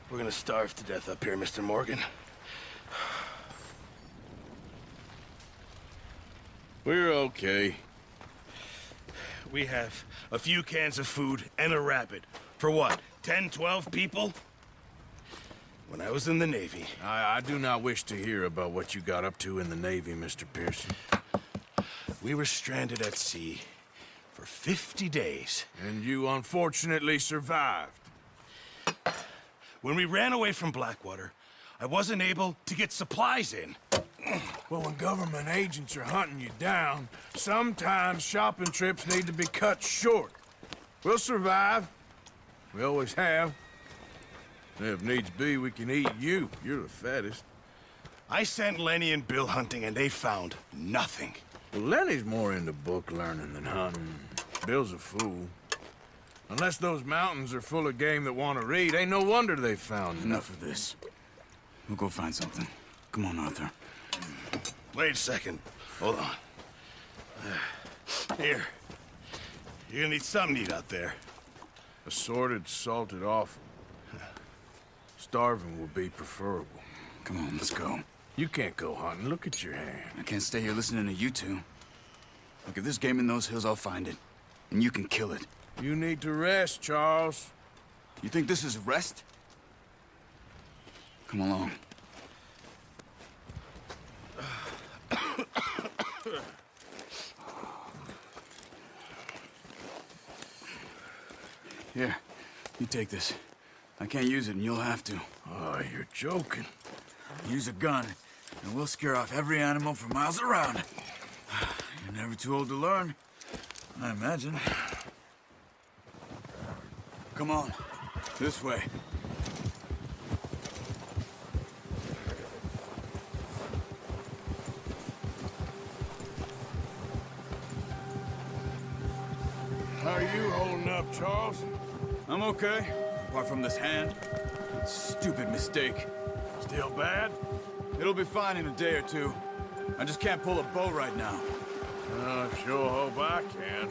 We're gonna starve to death up here, Mr. Morgan. We're okay. We have a few cans of food and a rabbit. For what, 10, 12 people? When I was in the Navy... I do not wish to hear about what you got up to in the Navy, Mr. Pearson. We were stranded at sea for 50 days. And you unfortunately survived. When we ran away from Blackwater, I wasn't able to get supplies in. Well, when government agents are hunting you down, sometimes shopping trips need to be cut short. We'll survive. We always have. If needs be, we can eat you. You're the fattest. I sent Lenny and Bill hunting, and they found nothing. Well, Lenny's more into book learning than hunting. Bill's a fool. Unless those mountains are full of game that want to read, ain't no wonder they found Enough of this. We'll go find something. Come on, Arthur. Wait a second. Hold on. Here. You're gonna need something to eat out there. Assorted, salted offal. Starving will be preferable. Come on, let's go. You can't go hunting. Look at your hand. I can't stay here listening to you two. Look, if there's game in those hills, I'll find it. And you can kill it. You need to rest, Charles. You think this is rest? Come along. Here, you take this. I can't use it, and you'll have to. Oh, you're joking. Use a gun, and we'll scare off every animal for miles around. You're never too old to learn, I imagine. Come on, this way. How are you holding up, Charles? I'm okay, apart from this hand. Stupid mistake. Still bad? It'll be fine in a day or two. I just can't pull a bow right now. I sure hope I can.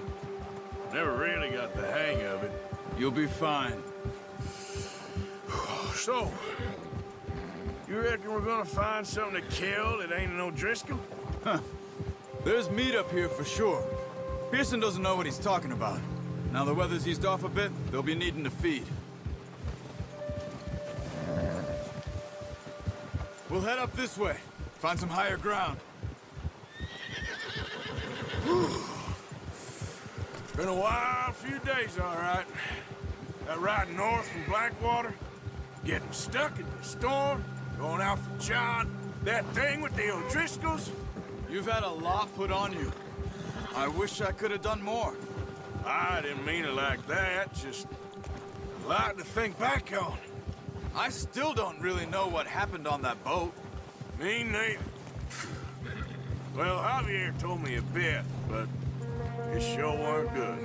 Never really got the hang of it. You'll be fine. So, you reckon we're gonna find something to kill that ain't no Driscoll? Huh. There's meat up here for sure. Pearson doesn't know what he's talking about. Now the weather's eased off a bit, they'll be needing to feed. We'll head up this way. Find some higher ground. Been a wild few days, all right. That ride north from Blackwater, getting stuck in the storm, going out for John, that thing with the O'Driscolls. You've had a lot put on you. I wish I could have done more. I didn't mean it like that, just a lot to think back on. I still don't really know what happened on that boat. Me neither. Well, Javier told me a bit, but it sure weren't good.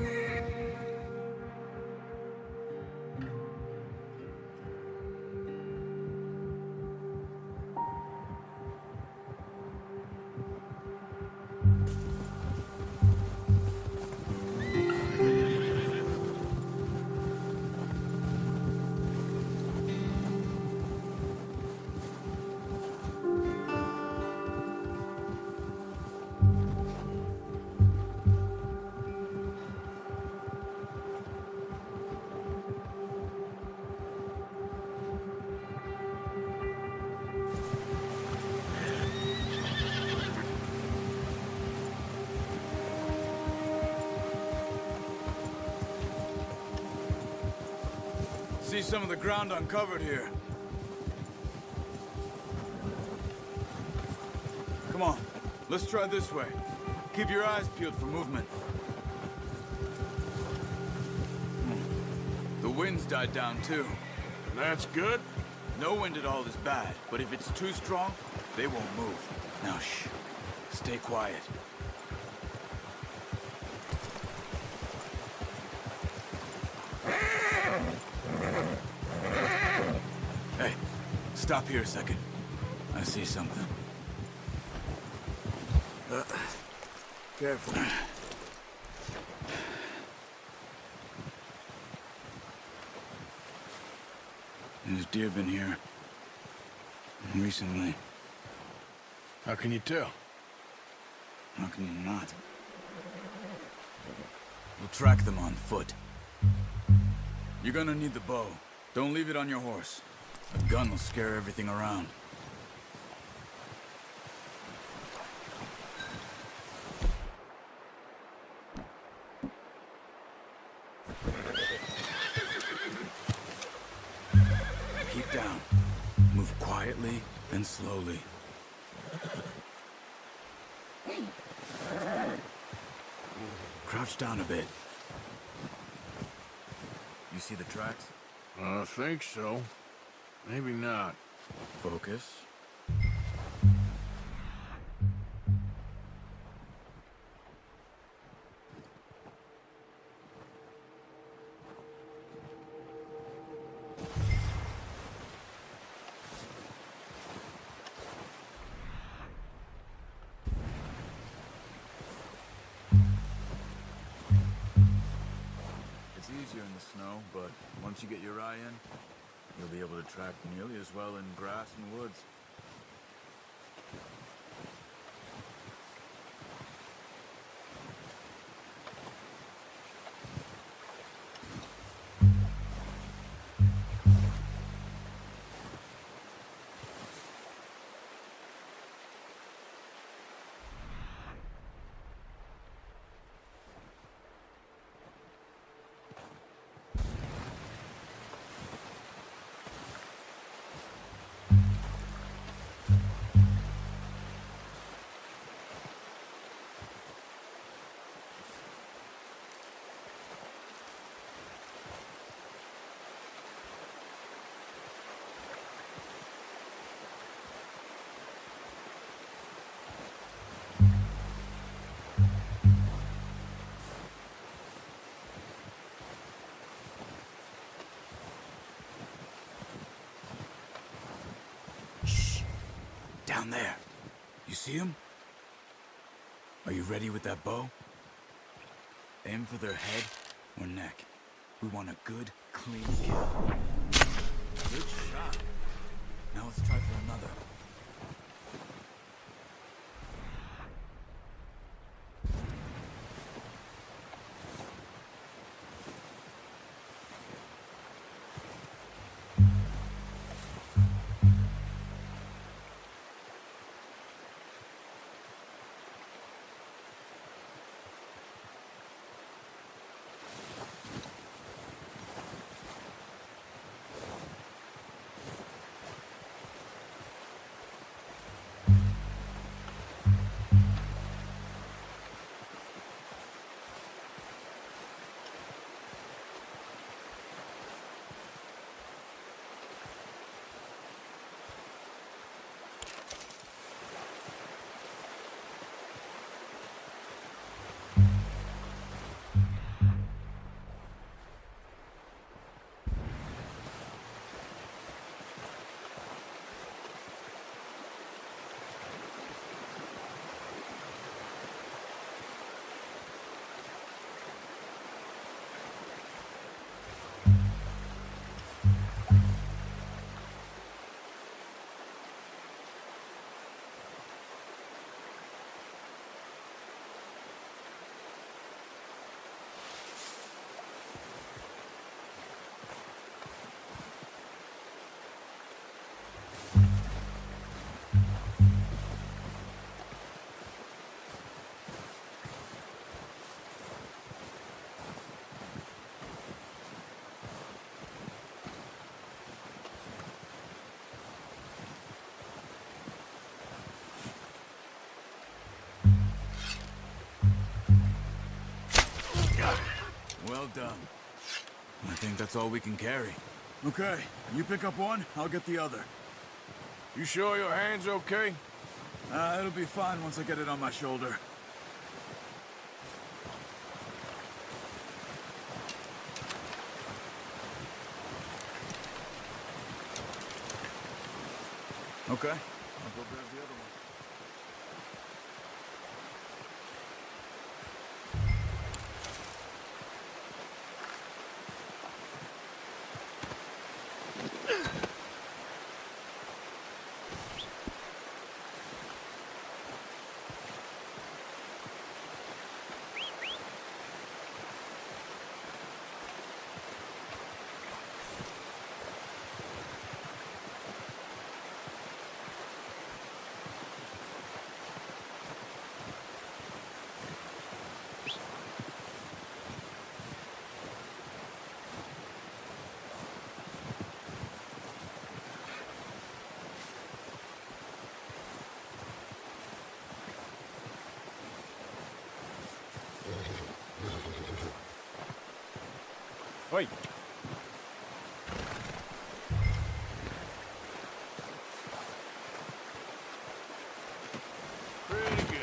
See some of the ground uncovered here. Come on, let's try this way. Keep your eyes peeled for movement. The wind's died down too. That's good. No wind at all is bad, but if it's too strong, they won't move. Now shh, stay quiet. Hey, stop here a second. I see something. Careful. There's deer been here. Recently. How can you tell? How can you not? We'll track them on foot. You're gonna need the bow. Don't leave it on your horse. A gun will scare everything around. Keep down. Move quietly and slowly. Crouch down a bit. You see the tracks? I think so. Maybe not. Focus. It's easier in the snow, but once you get your eye in, you'll be able to track nearly as well in grass and woods. Down there. You see him? Are you ready with that bow? Aim for their head or neck. We want a good, clean kill. Good shot. Now let's try for another. Well done. I think that's all we can carry. Okay, you pick up one, I'll get the other. You sure your hand's okay? It'll be fine once I get it on my shoulder. Okay, I'll go grab the other one. Wait. Pretty good.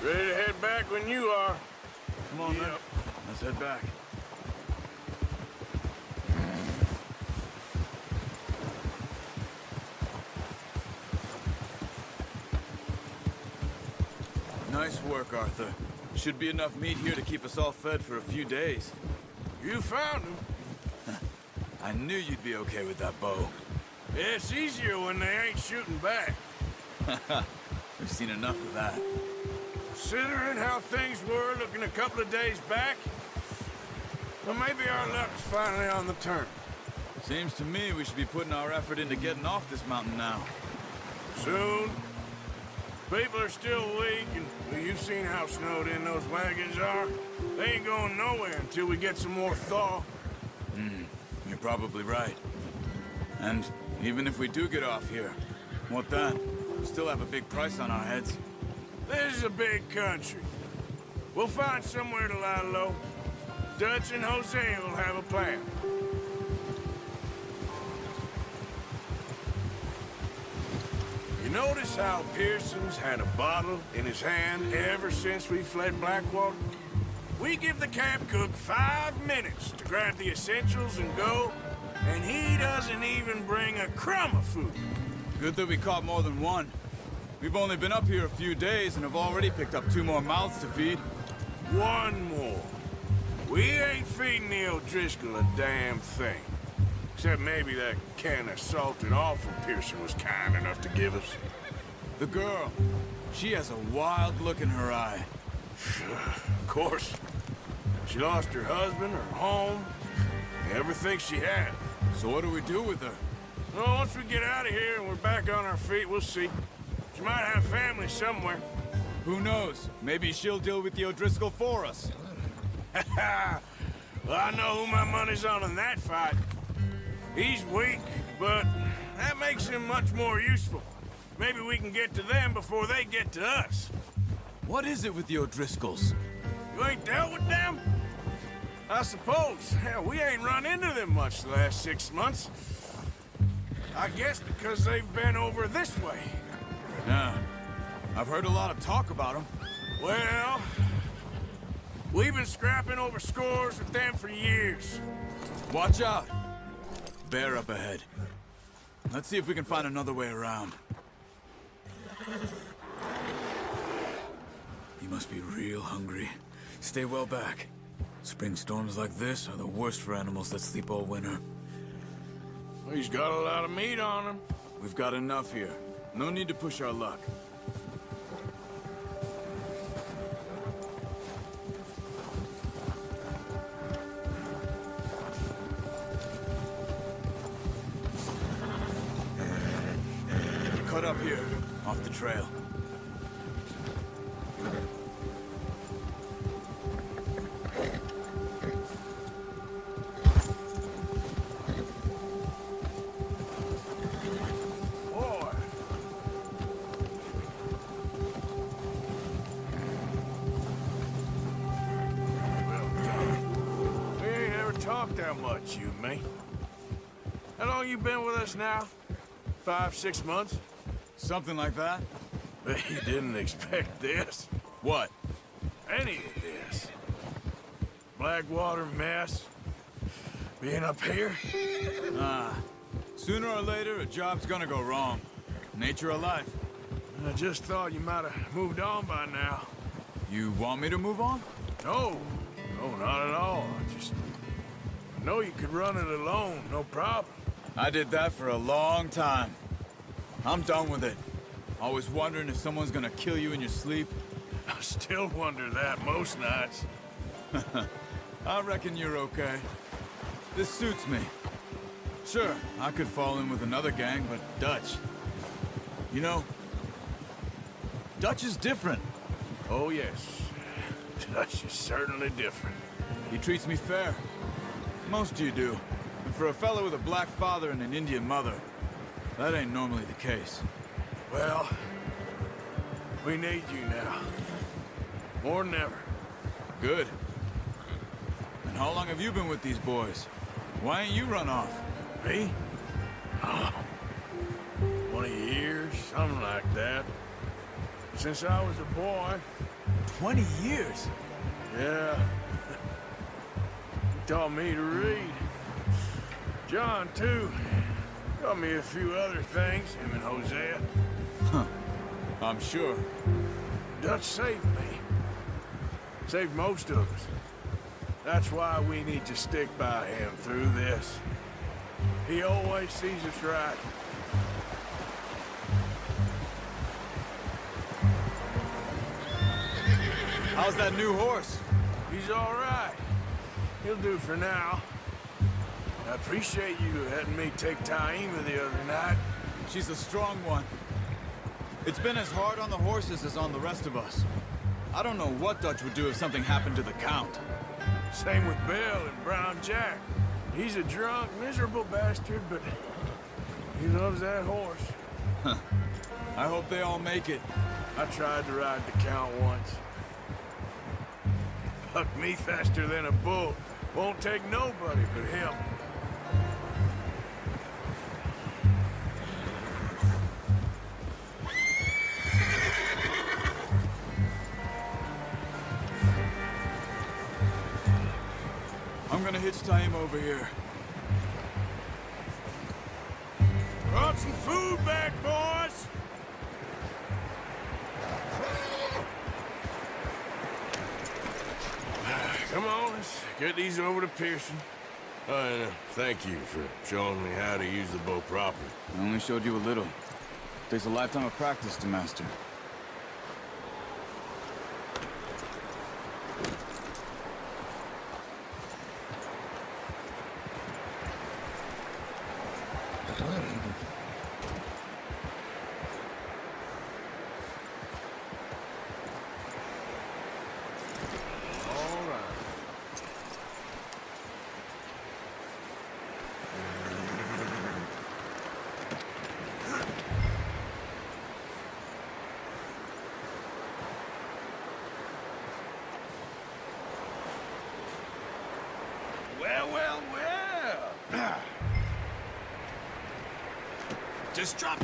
Ready to head back when you are. Come on, then. Let's head back. Nice work, Arthur. Should be enough meat here to keep us all fed for a few days. You found him. I knew you'd be okay with that bow. Yeah, it's easier when they ain't shooting back. We've seen enough of that. Considering how things were looking a couple of days back, well, maybe our luck's finally on the turn. Seems to me we should be putting our effort into getting off this mountain now. Soon. People are still weak, and well, you've seen how snowed in those wagons are. They ain't going nowhere until we get some more thaw. You're probably right. And even if we do get off here, what then? We still have a big price on our heads. This is a big country. We'll find somewhere to lie low. Dutch and Jose will have a plan. You notice how Pearson's had a bottle in his hand ever since we fled Blackwater? We give the camp cook 5 minutes to grab the essentials and go, and he doesn't even bring a crumb of food. Good that we caught more than one. We've only been up here a few days and have already picked up 2 more mouths to feed. One more. We ain't feeding the O'Driscoll a damn thing. Except maybe that can of salted offal Pearson was kind enough to give us. The girl, she has a wild look in her eye. Of course. She lost her husband, her home, everything she had. So what do we do with her? Well, once we get out of here and we're back on our feet, we'll see. She might have family somewhere. Who knows? Maybe she'll deal with the O'Driscoll for us. Well, I know who my money's on in that fight. He's weak, but that makes him much more useful. Maybe we can get to them before they get to us. What is it with the O'Driscolls? You ain't dealt with them? I suppose. Hell, we ain't run into them much the last 6 months. I guess because they've been over this way. Yeah. I've heard a lot of talk about them. Well, we've been scrapping over scores with them for years. Watch out. Bear up ahead. Let's see if we can find another way around. You must be real hungry. Stay well back. Spring storms like this are the worst for animals that sleep all winter. Well, he's got a lot of meat on him. We've got enough here. No need to push our luck. Cut up here, off the trail. Boy. Well done. We ain't ever talked that much, you and me. How long you been with us now? 5, 6 months? Something like that? Bet you didn't expect this. What? Any of this. Blackwater mess. Being up here. Sooner or later, a job's gonna go wrong. Nature of life. I just thought you might have moved on by now. You want me to move on? No, not at all. I know you could run it alone, no problem. I did that for a long time. I'm done with it. Always wondering if someone's gonna kill you in your sleep. I still wonder that most nights. I reckon you're okay. This suits me. Sure, I could fall in with another gang, but Dutch... You know, Dutch is different. Oh, yes. Dutch is certainly different. He treats me fair. Most of you do. And for a fellow with a black father and an Indian mother, that ain't normally the case. Well, we need you now. More than ever. Good. And how long have you been with these boys? Why ain't you run off? Me? Oh, 20 years, something like that. Since I was a boy. 20 years? Yeah. He taught me to read. John, too. Taught me a few other things, him and Hosea. Huh. I'm sure. Dutch saved me. Saved most of us. That's why we need to stick by him through this. He always sees us right. How's that new horse? He's all right. He'll do for now. I appreciate you letting me take Taima the other night. She's a strong one. It's been as hard on the horses as on the rest of us. I don't know what Dutch would do if something happened to the Count. Same with Bill and Brown Jack. He's a drunk, miserable bastard, but he loves that horse. I hope they all make it. I tried to ride the Count once. Bucked me faster than a bull. Won't take nobody but him. I'm gonna hitch Taima over here. Brought some food back, boys! Come on, let's get these over to Pearson. And thank you for showing me how to use the bow properly. I only showed you a little. Takes a lifetime of practice to master. Well. Just drop.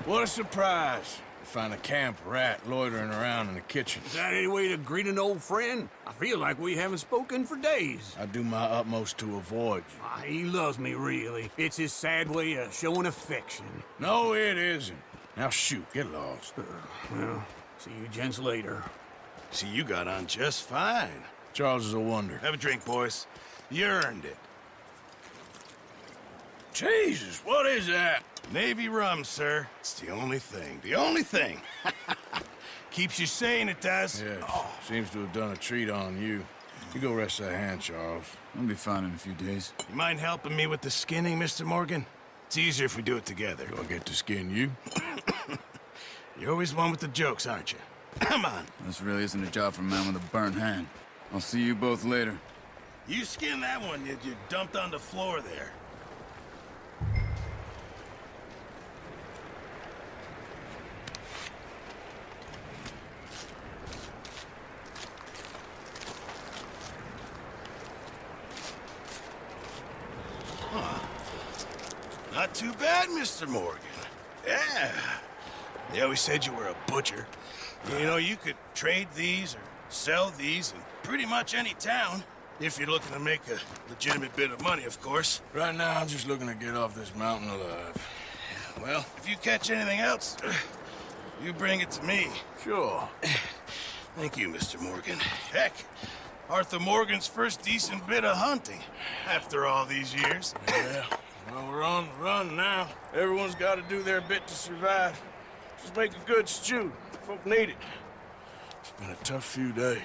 What a surprise. To find a camp rat loitering around in the kitchen. Is that any way to greet an old friend? I feel like we haven't spoken for days. I do my utmost to avoid you. He loves me, really. It's his sad way of showing affection. No, it isn't. Now shoot, get lost. Well, see you gents later. See, you got on just fine. Charles is a wonder. Have a drink, boys. You earned it. Jesus, what is that? Navy rum, sir. It's the only thing. The only thing. Keeps you sane, it does. Yes, seems to have done a treat on you. You go rest that hand, Charles. I'll be fine in a few days. You mind helping me with the skinning, Mr. Morgan? It's easier if we do it together. Do I get to skin you? You're always one with the jokes, aren't you? Come on. This really isn't a job for a man with a burnt hand. I'll see you both later. You skin that one you dumped on the floor there. Not too bad, Mr. Morgan. Yeah. They always said you were a butcher. You know, you could trade these or sell these in pretty much any town. If you're looking to make a legitimate bit of money, of course. Right now, I'm just looking to get off this mountain alive. Well, if you catch anything else, you bring it to me. Sure. Thank you, Mr. Morgan. Heck, Arthur Morgan's first decent bit of hunting after all these years. Yeah. Well, we're on the run now. Everyone's got to do their bit to survive. Just make a good stew. Folk need it. It's been a tough few days.